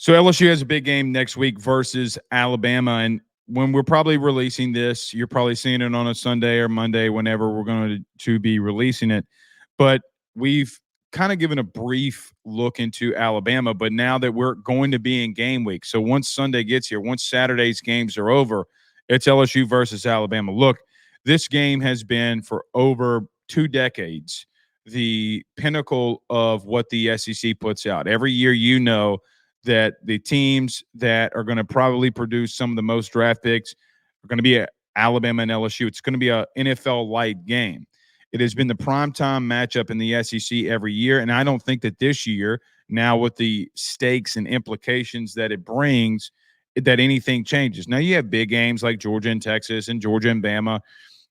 So LSU has a big game next week versus Alabama. And when we're probably releasing this, you're probably seeing it on a Sunday or Monday, whenever we're going to be releasing it. But we've kind of given a brief look into Alabama. But now that we're going to be in game week, so once Sunday gets here, once Saturday's games are over, it's LSU versus Alabama. Look, this game has been for over 2 decades the pinnacle of what the SEC puts out. Every year, that the teams that are going to probably produce some of the most draft picks are going to be Alabama and LSU. It's going to be a NFL light game. It has been the primetime matchup in the SEC every year, and I don't think that this year, now with the stakes and implications that it brings, that anything changes. Now you have big games like Georgia and Texas and Georgia and Bama,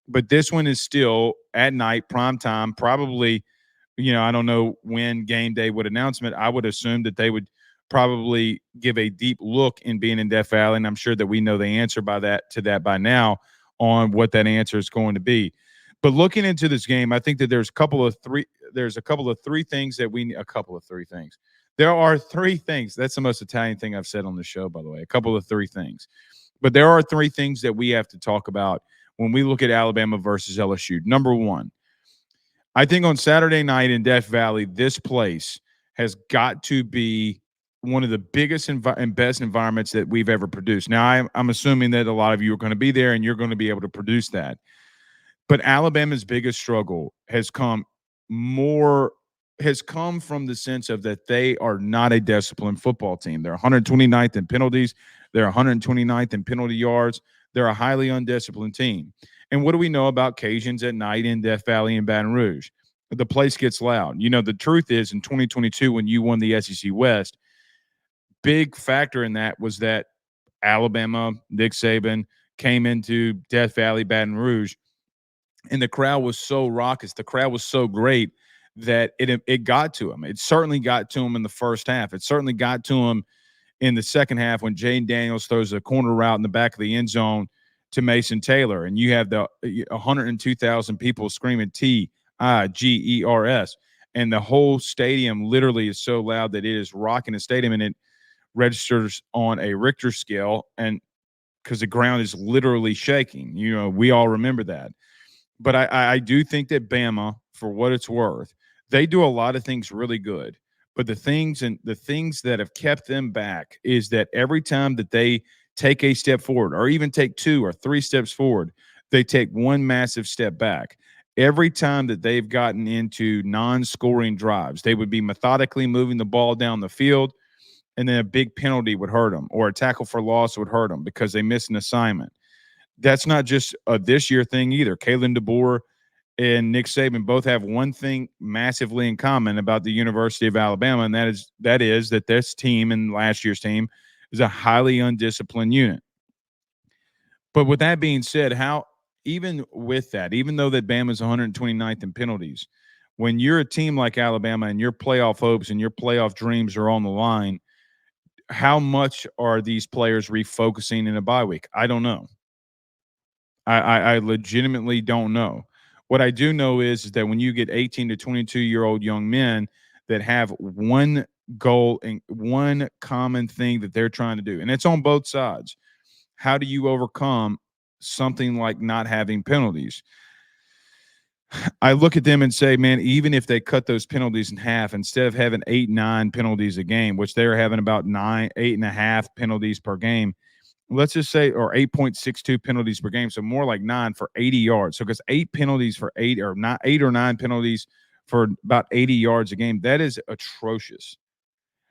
but this one is still at night, primetime. Probably, I don't know when game day would announcement. I would assume that they would probably give a deep look in being in Death Valley, and I'm sure that we know the answer to that by now on what that answer is going to be. But looking into this game, I think that there's a couple of three things that we a couple of three things. There are three things. That's the most Italian thing I've said on the show, by the way. A couple of three things. But there are three things that we have to talk about when we look at Alabama versus LSU. Number one, I think on Saturday night in Death Valley, this place has got to be one of the biggest and best environments that we've ever produced. Now, I'm assuming that a lot of you are going to be there and you're going to be able to produce that. But Alabama's biggest struggle has come from the sense of that they are not a disciplined football team. They're 129th in penalties. They're 129th in penalty yards. They're a highly undisciplined team. And what do we know about Cajuns at night in Death Valley and Baton Rouge? The place gets loud. The truth is in 2022 when you won the SEC West, big factor in that was that Alabama, Nick Saban, came into Death Valley, Baton Rouge, and the crowd was so raucous. The crowd was so great that it got to him. It certainly got to him in the first half. It certainly got to him in the second half when Jane Daniels throws a corner route in the back of the end zone to Mason Taylor, and you have the 102,000 people screaming Tigers, and the whole stadium literally is so loud that it is rocking the stadium, and it registers on a Richter scale, and because the ground is literally shaking. We all remember that. But I do think that Bama, for what it's worth, they do a lot of things really good. But the things that have kept them back is that every time that they take a step forward, or even take 2 or 3 steps forward, they take one massive step back. Every time that they've gotten into non-scoring drives, they would be methodically moving the ball down the field, and then a big penalty would hurt them, or a tackle for loss would hurt them because they missed an assignment. That's not just a this year thing either. Kalen DeBoer and Nick Saban both have one thing massively in common about the University of Alabama, and that is that this team and last year's team is a highly undisciplined unit. But with that being said, even though that Bama is 129th in penalties, when you're a team like Alabama and your playoff hopes and your playoff dreams are on the line, how much are these players refocusing in a bye week? I don't know. I legitimately don't know. What I do know is that when you get 18 to 22-year-old young men that have one goal and one common thing that they're trying to do, and it's on both sides, how do you overcome something like not having penalties? I look at them and say, man, even if they cut those penalties in half, instead of having 8-9 penalties a game, which they're having about 8.5 penalties per game, let's just say, or 8.62 penalties per game, so more like 9 for 80 yards. So because 8 penalties for 8 or 9 penalties for about 80 yards a game, that is atrocious.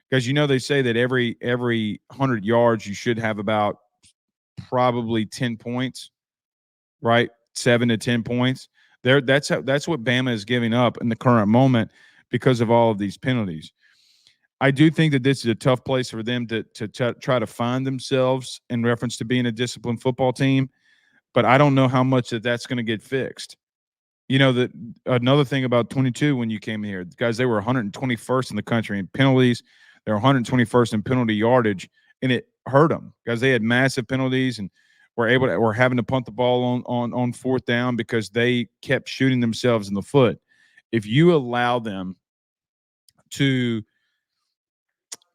Because they say that every 100 yards you should have about probably 10 points, right? 7 to 10 points. That's what Bama is giving up in the current moment because of all of these penalties. I do think that this is a tough place for them to try to find themselves in reference to being a disciplined football team, but I don't know how much that's going to get fixed. That another thing about 22 when you came here, guys, they were 121st in the country in penalties. They're 121st in penalty yardage, and it hurt them because they had massive penalties and were having to punt the ball on fourth down because they kept shooting themselves in the foot. If you allow them to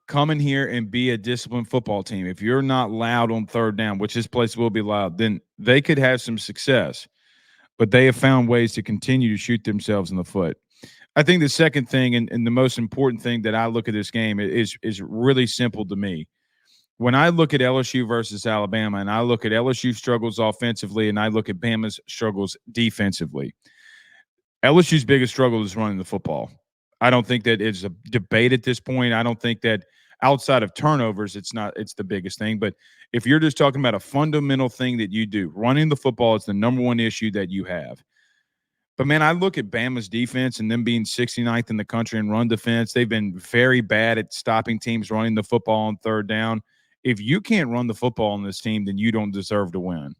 come in here and be a disciplined football team. If you're not loud on third down, which this place will be loud, then they could have some success. But they have found ways to continue to shoot themselves in the foot. I think the second thing and the most important thing that I look at this game is really simple to me. When I look at LSU versus Alabama and I look at LSU struggles offensively and I look at Bama's struggles defensively, LSU's biggest struggle is running the football. I don't think that it's a debate at this point. I don't think that outside of turnovers, it's the biggest thing. But if you're just talking about a fundamental thing that you do, running the football is the number one issue that you have. But, man, I look at Bama's defense and them being 69th in the country in run defense. They've been very bad at stopping teams running the football on third down. If you can't run the football on this team, then you don't deserve to win.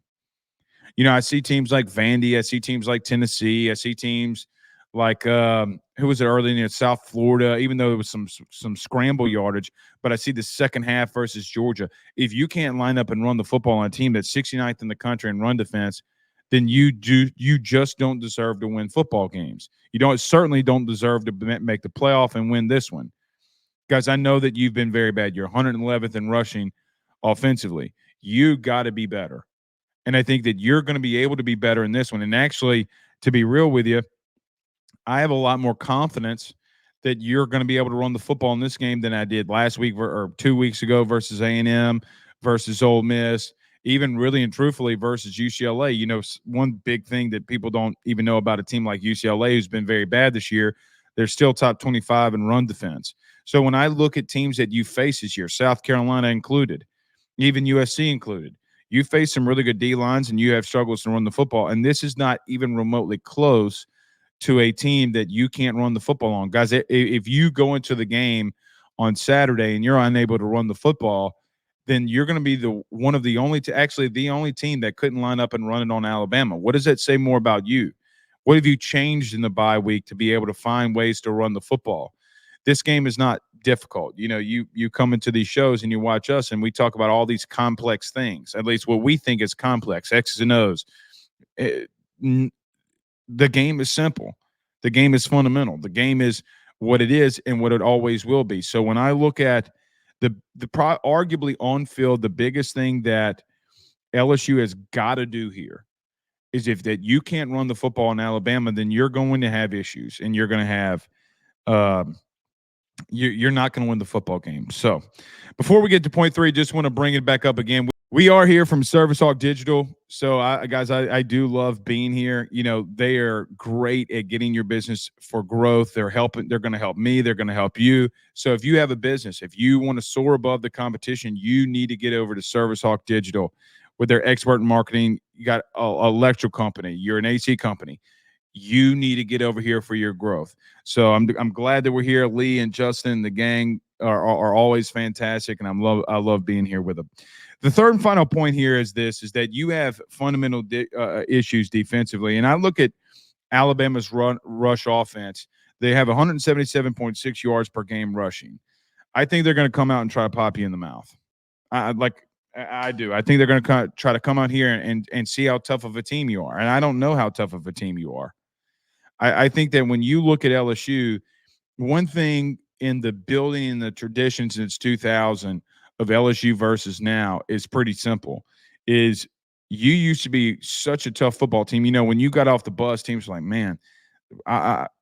I see teams like Vandy. I see teams like Tennessee. I see teams like who was it early in South Florida, even though there was some scramble yardage. But I see the second half versus Georgia. If you can't line up and run the football on a team that's 69th in the country in run defense, then you just don't deserve to win football games. You certainly don't deserve to make the playoff and win this one. Guys, I know that you've been very bad. You're 111th in rushing offensively. You got to be better. And I think that you're going to be able to be better in this one. And actually, to be real with you, I have a lot more confidence that you're going to be able to run the football in this game than I did last week or 2 weeks ago versus A&M, versus Ole Miss, even really and truthfully versus UCLA. One big thing that people don't even know about a team like UCLA, who's been very bad this year, they're still top 25 in run defense. So when I look at teams that you face this year, South Carolina included, even USC included, you face some really good D-lines and you have struggles to run the football. And this is not even remotely close to a team that you can't run the football on. Guys, if you go into the game on Saturday and you're unable to run the football, then you're going to be the only team that couldn't line up and run it on Alabama. What does that say more about you? What have you changed in the bye week to be able to find ways to run the football? This game is not difficult. You come into these shows and you watch us and we talk about all these complex things, at least what we think is complex, X's and O's. The game is simple. The game is fundamental. The game is what it is and what it always will be. So when I look at arguably on field, the biggest thing that LSU has got to do here is if that you can't run the football in Alabama, then you're going to have issues and you're going to have you're not going to win the football game. So before we get to point 3, just want to bring it back up again. We are here from Service Hawk Digital. So I do love being here. They are great at getting your business for growth. They're going to help me. They're going to help you. So if you have a business, if you want to soar above the competition, you need to get over to Service Hawk Digital with their expert in marketing. You got an electrical company. You're an AC company. You need to get over here for your growth. So I'm glad that we're here. Lee and Justin, the gang are always fantastic, and I love being here with them. The third and final point here is that you have fundamental issues defensively, and I look at Alabama's rush offense. They have 177.6 yards per game rushing. I think they're going to come out and try to pop you in the mouth. I do. I think they're going to try to come out here and see how tough of a team you are, and I don't know how tough of a team you are. I think that when you look at LSU, one thing in the building and the tradition since 2000 of LSU versus now is pretty simple. Is you used to be such a tough football team. When you got off the bus, teams were like, man,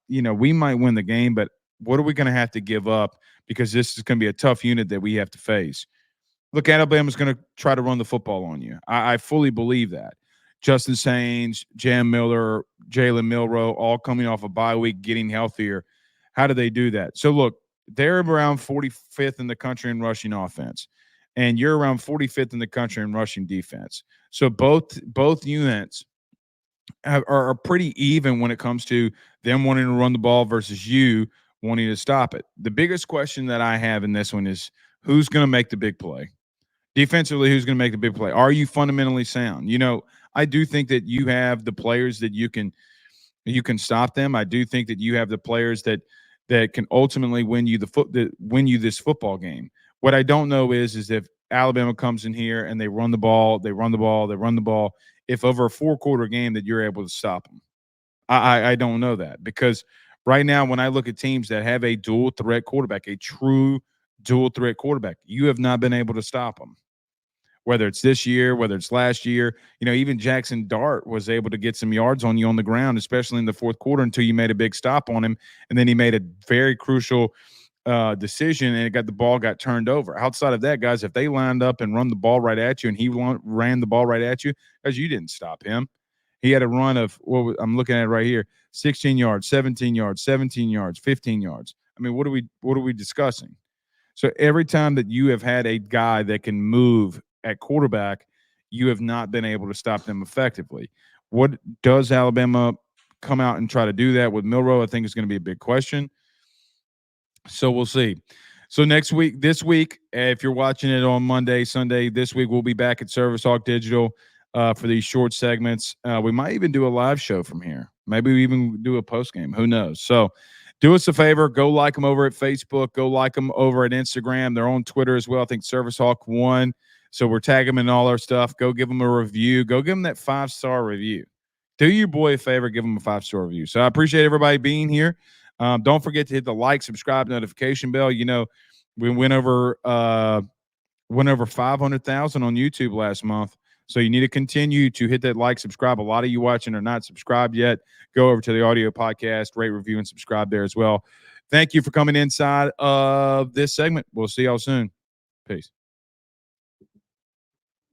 we might win the game, but what are we going to have to give up? Because this is going to be a tough unit that we have to face. Look, Alabama's going to try to run the football on you. I fully believe that. Justin Sainz, Jam Miller, Jalen Milroe, all coming off a bye week, getting healthier. How do they do that? So, look, they're around 45th in the country in rushing offense, and you're around 45th in the country in rushing defense. So both units are pretty even when it comes to them wanting to run the ball versus you wanting to stop it. The biggest question that I have in this one is who's going to make the big play? Defensively, who's going to make the big play? Are you fundamentally sound? I do think that you have the players that you can stop them. I do think that you have the players that can ultimately win you this football game. What I don't know is if Alabama comes in here and they run the ball, if over a 4-quarter game that you're able to stop them. I don't know that, because right now when I look at teams that have a dual threat quarterback, a true dual threat quarterback. You have not been able to stop them. Whether it's this year, whether it's last year, even Jackson Dart was able to get some yards on you on the ground, especially in the fourth quarter until you made a big stop on him. And then he made a very crucial decision and the ball got turned over. Outside of that, guys, if they lined up and run the ball right at you and he ran the ball right at you, guys, you didn't stop him. He had a run of I'm looking at it right here: 16 yards, 17 yards, 17 yards, 15 yards. I mean, what are we discussing? So every time that you have had a guy that can move at quarterback, you have not been able to stop them effectively. What does Alabama come out and try to do that with Milroe? I think is going to be a big question. So we'll see. So this week, if you're watching it on Monday, Sunday, this week we'll be back at Service Hawk Digital for these short segments. We might even do a live show from here. Maybe we even do a post game. Who knows? So do us a favor. Go like them over at Facebook. Go like them over at Instagram. They're on Twitter as well. I think Service Hawk 1. So we're tagging them in all our stuff. Go give them a review. Go give them that 5-star review. Do your boy a favor. Give them a 5-star review. So I appreciate everybody being here. Don't forget to hit the like, subscribe, notification bell. We went over 500,000 on YouTube last month. So you need to continue to hit that like, subscribe. A lot of you watching are not subscribed yet. Go over to the audio podcast, rate, review, and subscribe there as well. Thank you for coming inside of this segment. We'll see y'all soon. Peace.